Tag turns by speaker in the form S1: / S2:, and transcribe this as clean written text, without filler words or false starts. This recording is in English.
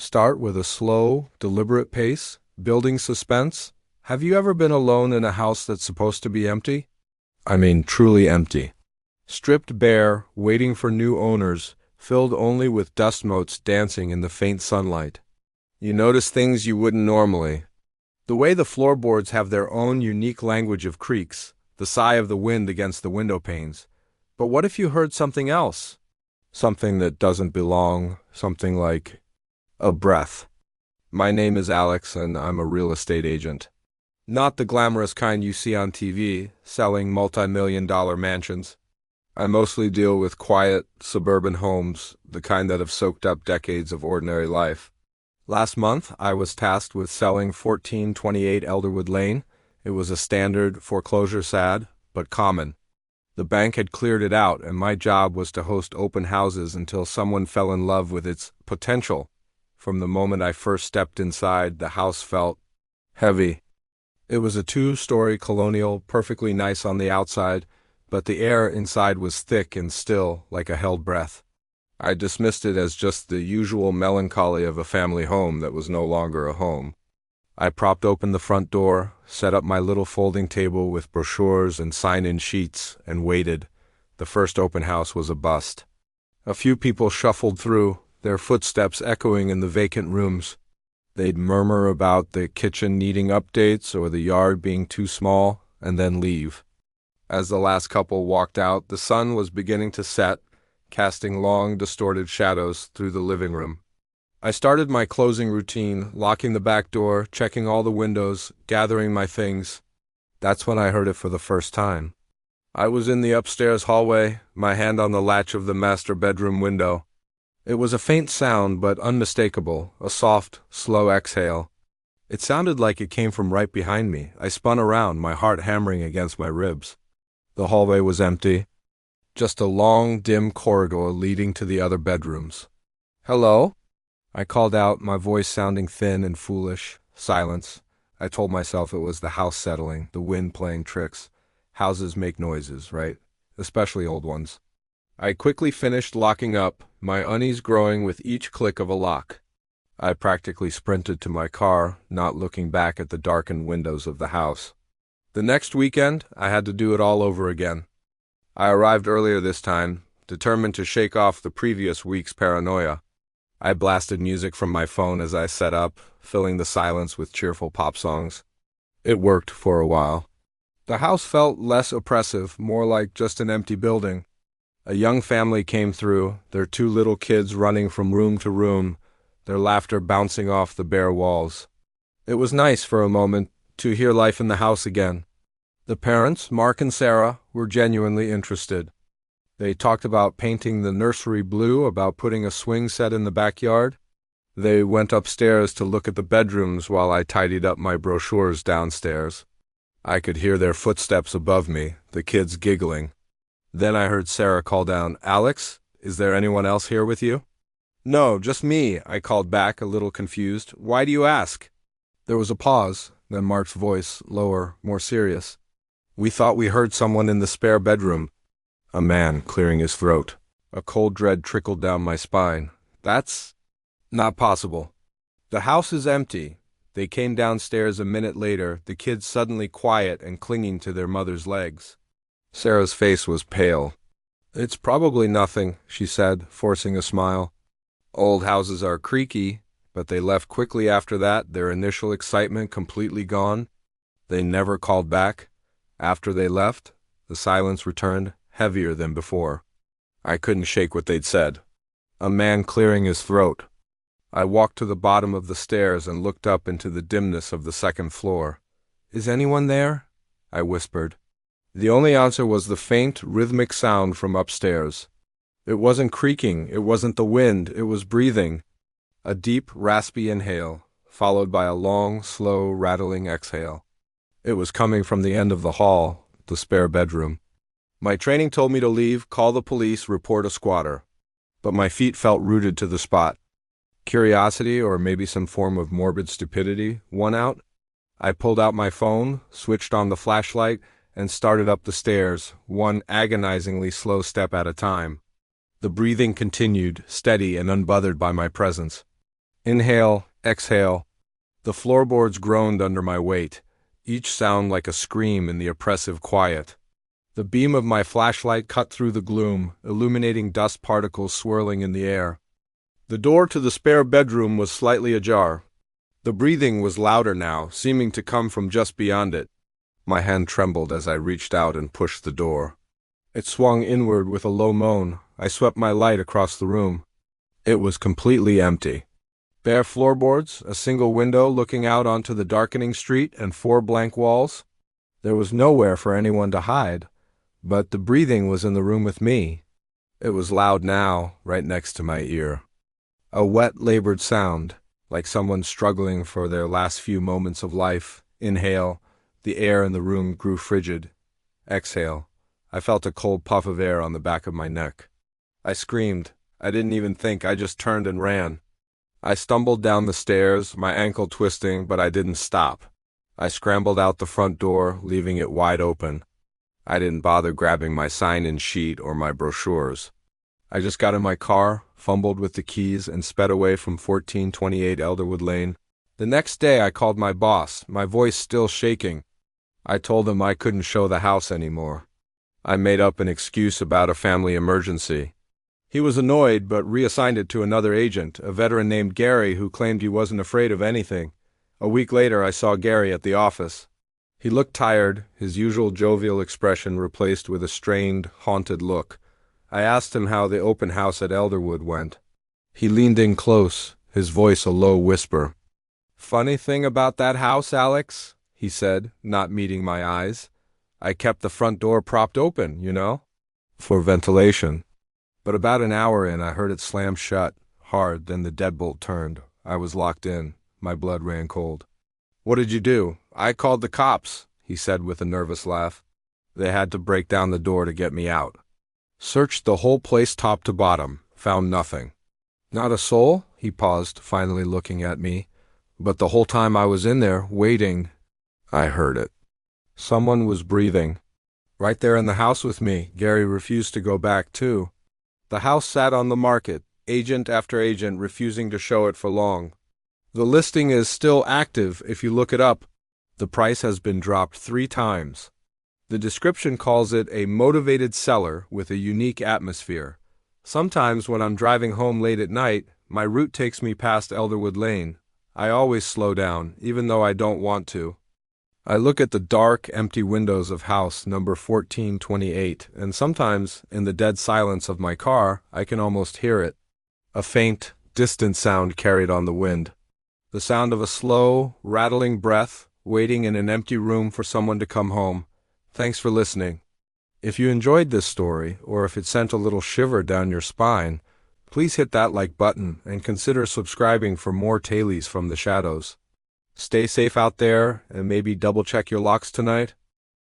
S1: Start with a slow, deliberate pace, building suspense. Have you ever been alone in a house that's supposed to be empty? I mean, truly empty. Stripped bare, waiting for new owners, filled only with dust motes dancing in the faint sunlight. You notice things you wouldn't normally. The way the floorboards have their own unique language of creaks, the sigh of the wind against the window panes. But what if you heard something else? Something that doesn't belong, something like a breath. My name is Alex, and I'm a real estate agent. Not the glamorous kind you see on TV, selling multi-million-dollar mansions. I mostly deal with quiet, suburban homes, the kind that have soaked up decades of ordinary life. Last month, I was tasked with selling 1428 Elderwood Lane. It was a standard foreclosure sad, but common. The bank had cleared it out, and my job was to host open houses until someone fell in love with its potential. From the moment I first stepped inside, the house felt heavy. It was a 2-story colonial, perfectly nice on the outside, but the air inside was thick and still, like a held breath. I dismissed it as just the usual melancholy of a family home that was no longer a home. I propped open the front door, set up my little folding table with brochures and sign-in sheets, and waited. The first open house was a bust. A few people shuffled through, their footsteps echoing in the vacant rooms. They'd murmur about the kitchen needing updates or the yard being too small, and then leave. As the last couple walked out, the sun was beginning to set, casting long, distorted shadows through the living room. I started my closing routine, locking the back door, checking all the windows, gathering my things. That's when I heard it for the first time. I was in the upstairs hallway, my hand on the latch of the master bedroom window. It was a faint sound, but unmistakable, a soft, slow exhale. It sounded like it came from right behind me. I spun around, my heart hammering against my ribs. The hallway was empty. Just a long, dim corridor leading to the other bedrooms. "Hello?" I called out, my voice sounding thin and foolish. Silence. I told myself it was the house settling, the wind playing tricks. Houses make noises, right? Especially old ones. I quickly finished locking up, my unease growing with each click of a lock. I practically sprinted to my car, not looking back at the darkened windows of the house. The next weekend, I had to do it all over again. I arrived earlier this time, determined to shake off the previous week's paranoia. I blasted music from my phone as I set up, filling the silence with cheerful pop songs. It worked for a while. The house felt less oppressive, more like just an empty building. A young family came through, their 2 little kids running from room to room, their laughter bouncing off the bare walls. It was nice for a moment to hear life in the house again. The parents, Mark and Sarah, were genuinely interested. They talked about painting the nursery blue, about putting a swing set in the backyard. They went upstairs to look at the bedrooms while I tidied up my brochures downstairs. I could hear their footsteps above me, the kids giggling. Then I heard Sarah call down, "Alex, is there anyone else here with you?" "No, just me," I called back, a little confused. "Why do you ask?" There was a pause, then Mark's voice, lower, more serious. "We thought we heard someone in the spare bedroom." A man clearing his throat. A cold dread trickled down my spine. "That's not possible." "The house is empty." They came downstairs a minute later, the kids suddenly quiet and clinging to their mother's legs. Sarah's face was pale. "It's probably nothing," she said, forcing a smile. "Old houses are creaky, but they left quickly after that, their initial excitement completely gone. They never called back. After they left, the silence returned, heavier than before." I couldn't shake what they'd said. A man clearing his throat. I walked to the bottom of the stairs and looked up into the dimness of the second floor. "Is anyone there?" I whispered. The only answer was the faint, rhythmic sound from upstairs. It wasn't creaking, it wasn't the wind, it was breathing. A deep, raspy inhale, followed by a long, slow, rattling exhale. It was coming from the end of the hall, the spare bedroom. My training told me to leave, call the police, report a squatter. But my feet felt rooted to the spot. Curiosity, or maybe some form of morbid stupidity, won out. I pulled out my phone, switched on the flashlight, and started up the stairs, one agonizingly slow step at a time. The breathing continued, steady and unbothered by my presence. Inhale, exhale. The floorboards groaned under my weight, each sound like a scream in the oppressive quiet. The beam of my flashlight cut through the gloom, illuminating dust particles swirling in the air. The door to the spare bedroom was slightly ajar. The breathing was louder now, seeming to come from just beyond it. My hand trembled as I reached out and pushed the door. It swung inward with a low moan. I swept my light across the room. It was completely empty. Bare floorboards, a single window looking out onto the darkening street, and 4 blank walls. There was nowhere for anyone to hide, but the breathing was in the room with me. It was loud now, right next to my ear. A wet, labored sound, like someone struggling for their last few moments of life. Inhale. The air in the room grew frigid. Exhale. I felt a cold puff of air on the back of my neck. I screamed. I didn't even think, I just turned and ran. I stumbled down the stairs, my ankle twisting, but I didn't stop. I scrambled out the front door, leaving it wide open. I didn't bother grabbing my sign-in sheet or my brochures. I just got in my car, fumbled with the keys, and sped away from 1428 Elderwood Lane. The next day I called my boss, my voice still shaking. I told him I couldn't show the house anymore. I made up an excuse about a family emergency. He was annoyed, but reassigned it to another agent, a veteran named Gary who claimed he wasn't afraid of anything. A week later I saw Gary at the office. He looked tired, his usual jovial expression replaced with a strained, haunted look. I asked him how the open house at Elderwood went. He leaned in close, his voice a low whisper. "Funny thing about that house, Alex," he said, not meeting my eyes. "I kept the front door propped open, for ventilation. But about an hour in, I heard it slam shut, hard, then the deadbolt turned. I was locked in. My blood ran cold." "What did you do?" "I called the cops," he said with a nervous laugh. "They had to break down the door to get me out. Searched the whole place top to bottom, found nothing." "Not a soul?" He paused, finally looking at me. "But the whole time I was in there, waiting, I heard it. Someone was breathing. Right there in the house with me. Gary refused to go back, too. The house sat on the market, agent after agent refusing to show it for long. The listing is still active if you look it up. The price has been dropped 3 times. The description calls it a motivated seller with a unique atmosphere. Sometimes when I'm driving home late at night, my route takes me past Elderwood Lane. I always slow down, even though I don't want to. I look at the dark, empty windows of house number 1428, and sometimes, in the dead silence of my car, I can almost hear it. A faint, distant sound carried on the wind. The sound of a slow, rattling breath, waiting in an empty room for someone to come home. Thanks for listening. If you enjoyed this story, or if it sent a little shiver down your spine, please hit that like button and consider subscribing for more Tales from the Shadows. Stay safe out there, and maybe double-check your locks tonight.